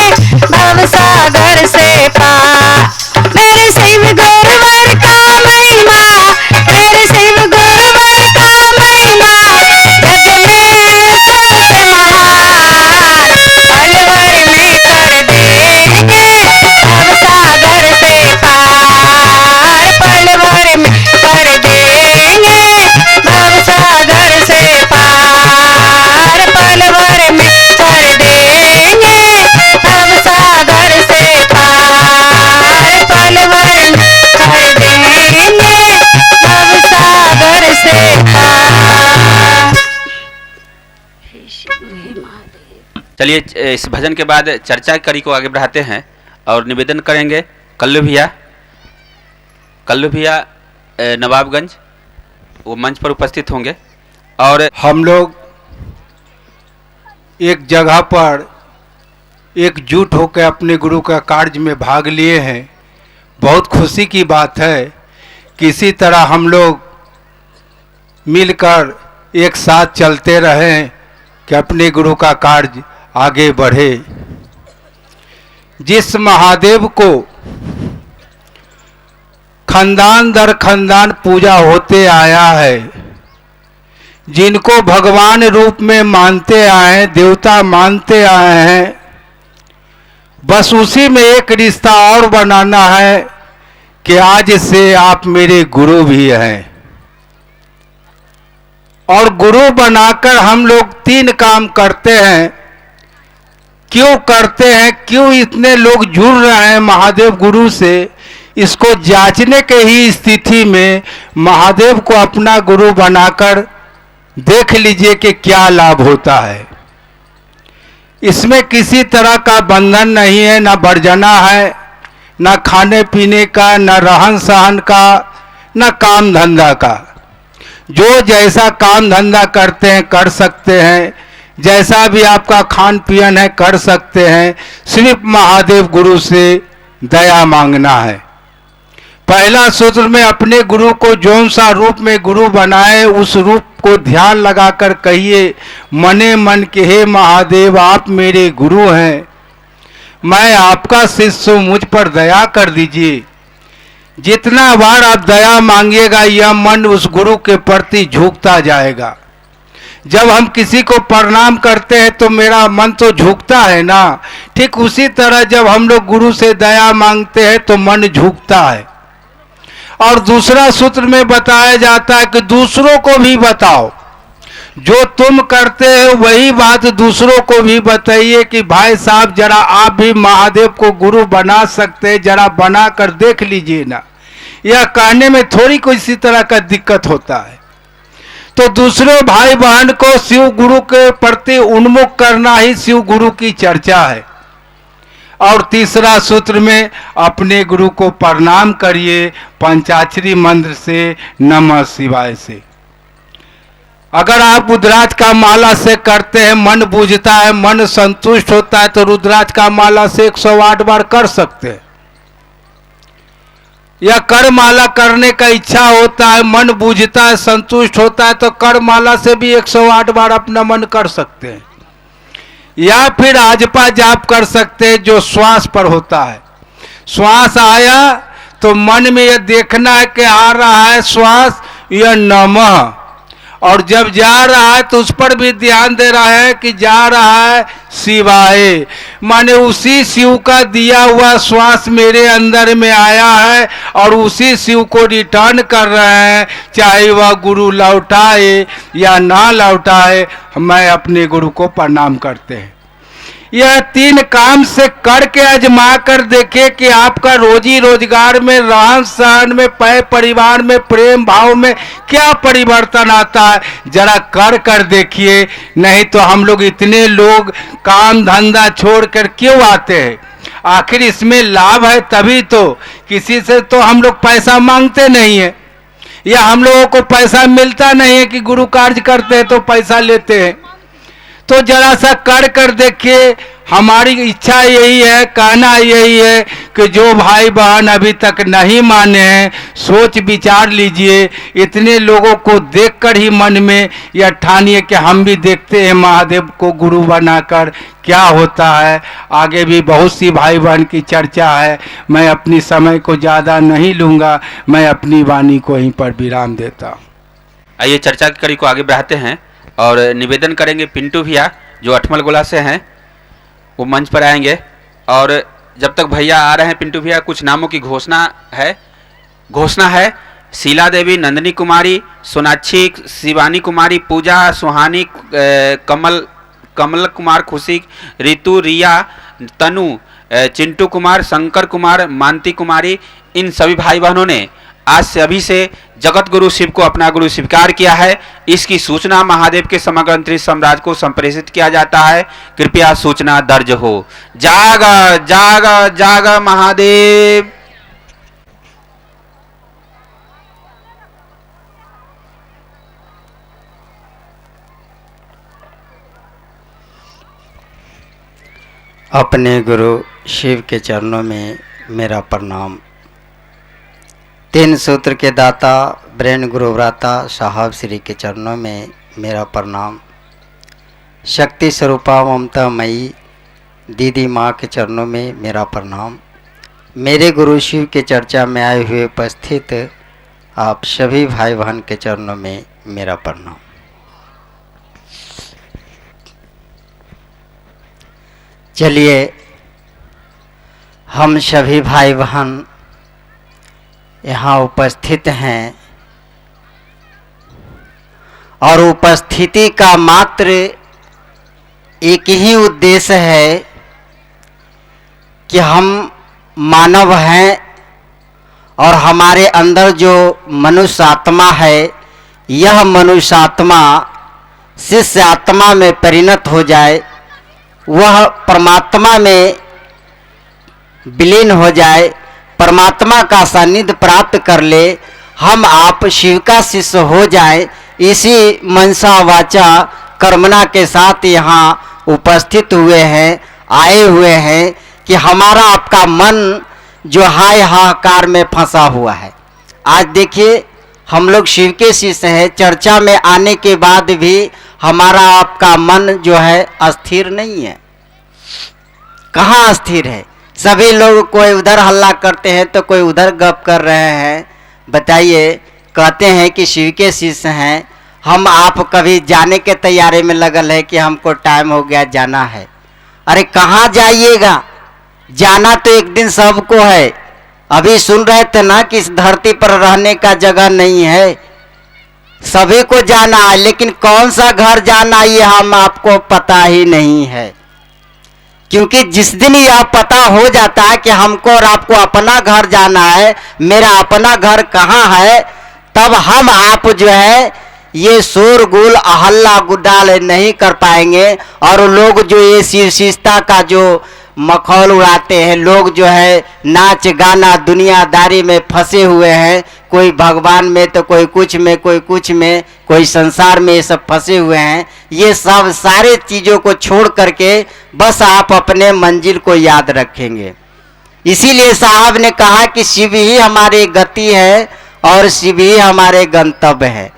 भवसागर से पार। मेरे शिव गुरुवर का महिमा, मेरे शिव गुरुवर का महिमा, जग में सबसे महान, पलवर में कर देंगे भवसागर से पार, पलवर में कर देंगे भवसागर से पार, पलवर में कर देंगे भवसागर से पार, पलवर में कर देंगे भवसागर से पार। चलिए इस भजन के बाद चर्चा कड़ी को आगे बढ़ाते हैं और निवेदन करेंगे कल्लू भैया नवाबगंज, वो मंच पर उपस्थित होंगे। और हम लोग एक जगह पर एकजुट होकर अपने गुरु का कार्य में भाग लिए हैं। बहुत खुशी की बात है कि इसी तरह हम लोग मिलकर एक साथ चलते रहें कि अपने गुरु का कार्य आगे बढ़े। जिस महादेव को खानदान दर खानदान पूजा होते आया है, जिनको भगवान रूप में मानते आए हैं, देवता मानते आए हैं, बस उसी में एक रिश्ता और बनाना है कि आज से आप मेरे गुरु भी हैं। और गुरु बनाकर हम लोग 3 काम करते हैं। क्यों करते हैं, क्यों इतने लोग जुड़ रहे हैं महादेव गुरु से, इसको जांचने के ही स्थिति में महादेव को अपना गुरु बनाकर देख लीजिए कि क्या लाभ होता है। इसमें किसी तरह का बंधन नहीं है, ना वर्जना है, ना खाने पीने का, ना रहन सहन का, ना काम धंधा का। जो जैसा काम धंधा करते हैं कर सकते हैं, जैसा भी आपका खान पियन है कर सकते हैं। सिर्फ महादेव गुरु से दया मांगना है। पहला सूत्र में अपने गुरु को जौन सा रूप में गुरु बनाए उस रूप को ध्यान लगाकर कहिए मने मन के हे महादेव आप मेरे गुरु हैं। मैं आपका शिष्य हूं, मुझ पर दया कर दीजिए। जितना बार आप दया मांगिएगा यह मन उस गुरु के प्रति झुकता जाएगा। जब हम किसी को प्रणाम करते हैं तो मेरा मन तो झुकता है ना, ठीक उसी तरह जब हम लोग गुरु से दया मांगते हैं तो मन झुकता है। और दूसरा सूत्र में बताया जाता है कि दूसरों को भी बताओ, जो तुम करते हो वही बात दूसरों को भी बताइए कि भाई साहब जरा आप भी महादेव को गुरु बना सकते हैं, जरा बना कर देख लीजिए ना। यह कहने में थोड़ी कोई इसी तरह का दिक्कत होता है। तो दूसरे भाई बहन को शिव गुरु के प्रति उन्मुख करना ही शिव गुरु की चर्चा है। और तीसरा सूत्र में अपने गुरु को प्रणाम करिए पंचाक्षरी मंत्र से, नमः शिवाय से। अगर आप रुद्राक्ष का माला से करते हैं, मन बूझता है, मन संतुष्ट होता है, तो रुद्राक्ष का माला से 108 बार कर सकते हैं। या कर माला करने का इच्छा होता है, मन बूझता है, संतुष्ट होता है, तो कर माला से भी 108 बार अपना मन कर सकते हैं। या फिर आजपा जाप कर सकते हैं जो श्वास पर होता है। श्वास आया तो मन में यह देखना है कि आ रहा है श्वास, यह नमः, और जब जा रहा है तो उस पर भी ध्यान दे रहा है कि जा रहा है शिवाय, माने उसी शिव का दिया हुआ श्वास मेरे अंदर में आया है और उसी शिव को रिटर्न कर रहे हैं, चाहे वह गुरु लौटाए या ना लौटाए, मैं अपने गुरु को प्रणाम करते हैं। यह 3 काम से करके आजमा कर देखे कि आपका रोजी रोजगार में, रहन सहन में, परिवार में, प्रेम भाव में क्या परिवर्तन आता है। जरा कर देखिए, नहीं तो हम लोग इतने लोग काम धंधा छोड़ कर क्यों आते हैं? आखिर इसमें लाभ है तभी तो। किसी से तो हम लोग पैसा मांगते नहीं है, या हम लोगों को पैसा मिलता नहीं है कि गुरु कार्य करते हैं तो पैसा लेते हैं। तो जरा सा कर देखिए। हमारी इच्छा यही है, कहना यही है कि जो भाई बहन अभी तक नहीं माने हैं, सोच विचार लीजिए। इतने लोगों को देखकर ही मन में यह ठानिए कि हम भी देखते हैं महादेव को गुरु बनाकर क्या होता है। आगे भी बहुत सी भाई बहन की चर्चा है, मैं अपनी समय को ज़्यादा नहीं लूँगा, मैं अपनी वाणी को यहीं पर विराम देता हूँ। आइए चर्चा की कड़ी को आगे बढ़ाते हैं और निवेदन करेंगे पिंटू भैया जो अठमल गोला से हैं, वो मंच पर आएंगे। और जब तक भैया आ रहे हैं पिंटू भैया, कुछ नामों की घोषणा है। शीला देवी, नंदिनी कुमारी, सोनाक्षी, शिवानी कुमारी, पूजा, सुहानी, कमल कुमार, खुशी, रितु, रिया, तनु, चिंटू कुमार, शंकर कुमार, मानती कुमारी, इन सभी भाई बहनों ने आज से अभी से जगत गुरु शिव को अपना गुरु स्वीकार किया है। इसकी सूचना महादेव के समग्र अंतरिक्ष साम्राज्य को संप्रेषित किया जाता है। कृपया सूचना दर्ज हो। जाग जाग जाग महादेव। अपने गुरु शिव के चरणों में मेरा प्रणाम। 3 सूत्र के दाता ब्रह्म गुरुव्राता साहब श्री के चरणों में मेरा प्रणाम। शक्ति स्वरूपा ममता मई दीदी माँ के चरणों में मेरा प्रणाम। मेरे गुरु शिव के चर्चा में आए हुए उपस्थित आप सभी भाई बहन के चरणों में मेरा प्रणाम। चलिए हम सभी भाई बहन यहाँ उपस्थित हैं और उपस्थिति का मात्र एक ही उद्देश्य है कि हम मानव हैं और हमारे अंदर जो मनुष्य आत्मा है, यह मनुष्य आत्मा शिष्य आत्मा में परिणत हो जाए, वह परमात्मा में विलीन हो जाए, परमात्मा का सानिध्य प्राप्त कर ले, हम आप शिव का शिष्य हो जाए। इसी मनसा वाचा कर्मना के साथ यहाँ उपस्थित हुए हैं, आए हुए हैं कि हमारा आपका मन जो हाय हाहाकार में फंसा हुआ है। आज देखिए हम लोग शिव के शिष्य हैं, चर्चा में आने के बाद भी हमारा आपका मन जो है अस्थिर नहीं है। कहाँ स्थिर है। सभी लोग कोई उधर हल्ला करते हैं तो कोई उधर गप कर रहे हैं। बताइए, कहते हैं कि शिव के शिष्य हैं हम, आप कभी जाने के तैयारी में लगल है कि हमको टाइम हो गया जाना है। अरे कहाँ जाइएगा, जाना तो एक दिन सबको है। अभी सुन रहे थे ना कि इस धरती पर रहने का जगह नहीं है, सभी को जाना है, लेकिन कौन सा घर जाना ये हम आपको पता ही नहीं है। क्योंकि जिस दिन यह पता हो जाता है कि हमको और आपको अपना घर जाना है, मेरा अपना घर कहाँ है, तब हम आप जो है ये शोरगुल हल्ला गुड्डाल नहीं कर पाएंगे। और लोग जो ये शिष्टता का जो मखौल उड़ाते हैं, लोग जो है नाच गाना दुनियादारी में फंसे हुए हैं, कोई भगवान में तो कोई कुछ में, कोई कुछ में, कोई संसार में, ये सब फंसे हुए हैं। ये सब सारे चीज़ों को छोड़ करके बस आप अपने मंजिल को याद रखेंगे। इसीलिए साहब ने कहा कि शिव ही हमारी गति है और शिव ही हमारे गंतव्य है।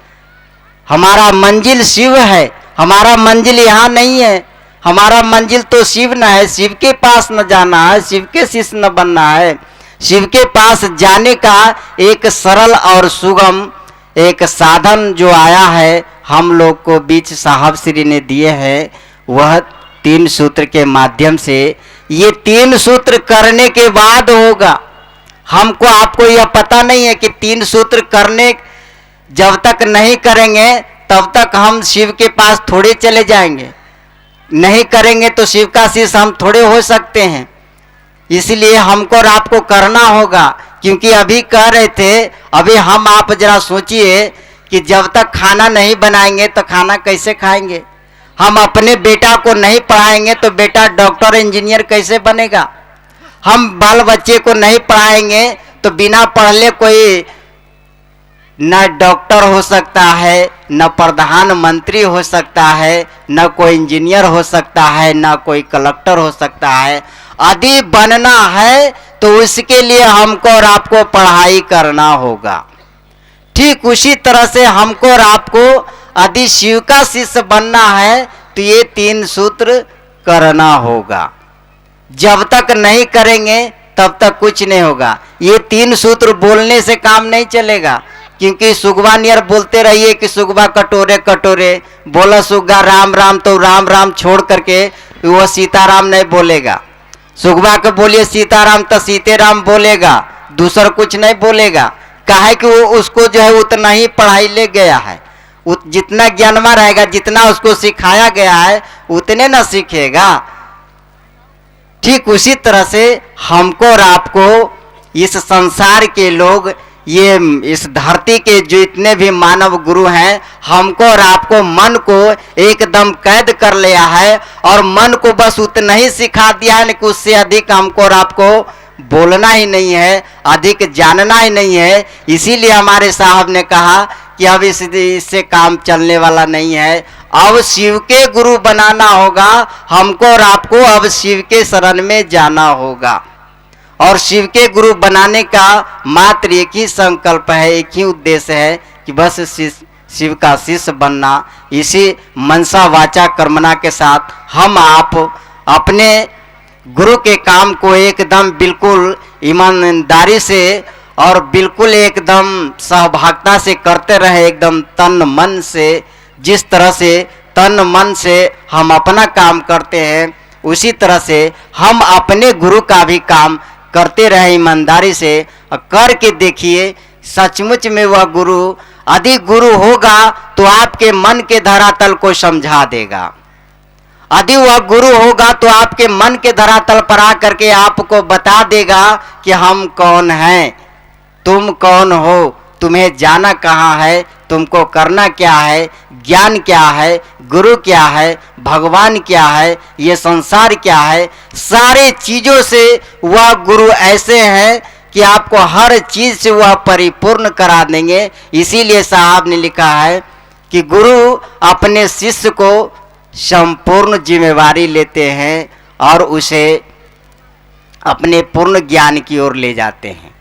हमारा मंजिल शिव है, हमारा मंजिल यहाँ नहीं है। हमारा मंजिल तो शिव न है, शिव के पास न जाना है, शिव के शिष्य न बनना है। शिव के पास जाने का एक सरल और सुगम एक साधन जो आया है हम लोग को बीच साहब श्री ने दिए हैं, वह 3 सूत्र के माध्यम से। ये 3 सूत्र करने के बाद होगा। हमको आपको यह पता नहीं है कि 3 सूत्र करने जब तक नहीं करेंगे तब तक हम शिव के पास थोड़े चले जाएंगे। नहीं करेंगे तो शिव का शिष्य हम थोड़े हो सकते हैं। इसलिए हमको और आपको करना होगा। क्योंकि अभी कह रहे थे, अभी हम आप जरा सोचिए कि जब तक खाना नहीं बनाएंगे तो खाना कैसे खाएंगे। हम अपने बेटा को नहीं पढ़ाएंगे तो बेटा डॉक्टर इंजीनियर कैसे बनेगा। हम बाल बच्चे को नहीं पढ़ाएंगे तो बिना पढ़ले कोई न डॉक्टर हो सकता है, न प्रधानमंत्री हो सकता है, न कोई इंजीनियर हो सकता है, न कोई कलेक्टर हो सकता है। यदि बनना है तो उसके लिए हमको और आपको पढ़ाई करना होगा। ठीक उसी तरह से हमको और आपको यदि शिव का शिष्य बनना है तो ये 3 सूत्र करना होगा। जब तक नहीं करेंगे तब तक कुछ नहीं होगा। ये 3 सूत्र बोलने से काम नहीं चलेगा। क्योंकि सुगवा नियर बोलते रहिए कि सुगवा कटोरे कटोरे, बोला सुग्गा राम राम तो राम राम छोड़ करके वो सीताराम नहीं बोलेगा। सुगवा को बोलिए सीताराम तो सीतेराम बोलेगा, दूसरा कुछ नहीं बोलेगा। काहे कि वो उसको जो है उतना ही पढ़ाई ले गया है, जितना ज्ञानमा रहेगा, जितना उसको सिखाया गया है उतने ना सीखेगा। ठीक उसी तरह से हमको और आपको इस संसार के लोग, ये इस धरती के जो इतने भी मानव गुरु हैं, हमको और आपको मन को एकदम कैद कर लिया है और मन को बस उतना ही सिखा दिया है कि उससे अधिक हमको और आपको बोलना ही नहीं है, अधिक जानना ही नहीं है। इसीलिए हमारे साहब ने कहा कि अब इससे काम चलने वाला नहीं है। अब शिव के गुरु बनाना होगा हमको और आपको, अब शिव के शरण में जाना होगा। और शिव के गुरु बनाने का मात्र एक ही संकल्प है, एक ही उद्देश्य है कि बस शिव का शिष्य बनना। इसी मनसा वाचा कर्मणा के साथ हम आप अपने गुरु के काम को एकदम बिल्कुल ईमानदारी से और बिल्कुल एकदम सहभागिता से करते रहे, एकदम तन मन से। जिस तरह से तन मन से हम अपना काम करते हैं, उसी तरह से हम अपने गुरु का भी काम करते रहे ईमानदारी से। करके देखिए, सचमुच में वह गुरु यदि गुरु होगा तो आपके मन के धरातल को समझा देगा। यदि वह गुरु होगा तो आपके मन के धरातल पर आकर के आपको बता देगा कि हम कौन हैं, तुम कौन हो, तुम्हें जाना कहाँ है, तुमको करना क्या है, ज्ञान क्या है, गुरु क्या है, भगवान क्या है, ये संसार क्या है। सारे चीज़ों से वह गुरु ऐसे हैं कि आपको हर चीज़ से वह परिपूर्ण करा देंगे। इसीलिए साहब ने लिखा है कि गुरु अपने शिष्य को संपूर्ण जिम्मेवारी लेते हैं और उसे अपने पूर्ण ज्ञान की ओर ले जाते हैं।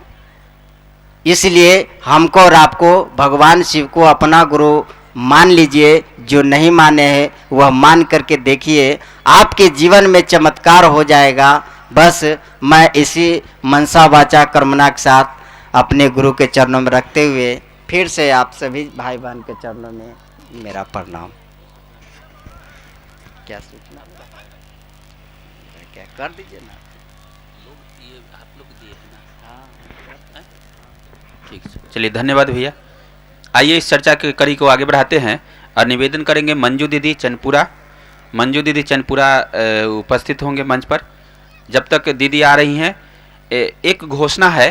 इसलिए हमको और आपको भगवान शिव को अपना गुरु मान लीजिए, जो नहीं माने हैं वह मान करके देखिए, आपके जीवन में चमत्कार हो जाएगा। बस मैं इसी मनसा वाचा कर्मणा के साथ अपने गुरु के चरणों में रखते हुए फिर से आप सभी भाई बहन के चरणों में मेरा प्रणाम। क्या सूचना क्या कर दीजिए ना, ठीक है, चलिए धन्यवाद भैया। आइए इस चर्चा के कड़ी को आगे बढ़ाते हैं और निवेदन करेंगे मंजू दीदी चनपुरा। मंजू दीदी चनपुरा उपस्थित होंगे मंच पर। जब तक दीदी आ रही हैं, एक घोषणा है।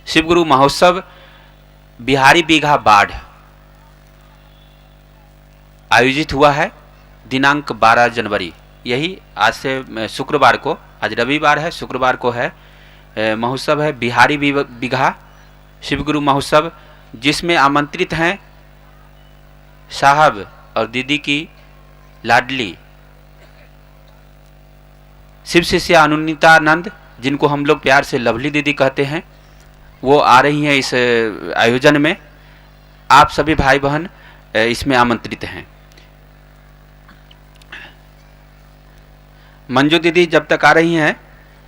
शिवगुरु महोत्सव बिहारी बीघा बाढ़ आयोजित हुआ है दिनांक 12 जनवरी, यही आज से शुक्रवार को, आज रविवार है, शुक्रवार को है महोत्सव है बिहारी बीघा शिवगुरु महोत्सव, जिसमें आमंत्रित हैं साहब और दीदी की लाडली शिव शिष्या अनुनीतानंद, जिनको हम लोग प्यार से लवली दीदी कहते हैं, वो आ रही हैं इस आयोजन में। आप सभी भाई बहन इसमें आमंत्रित हैं। मंजू दीदी जब तक आ रही हैं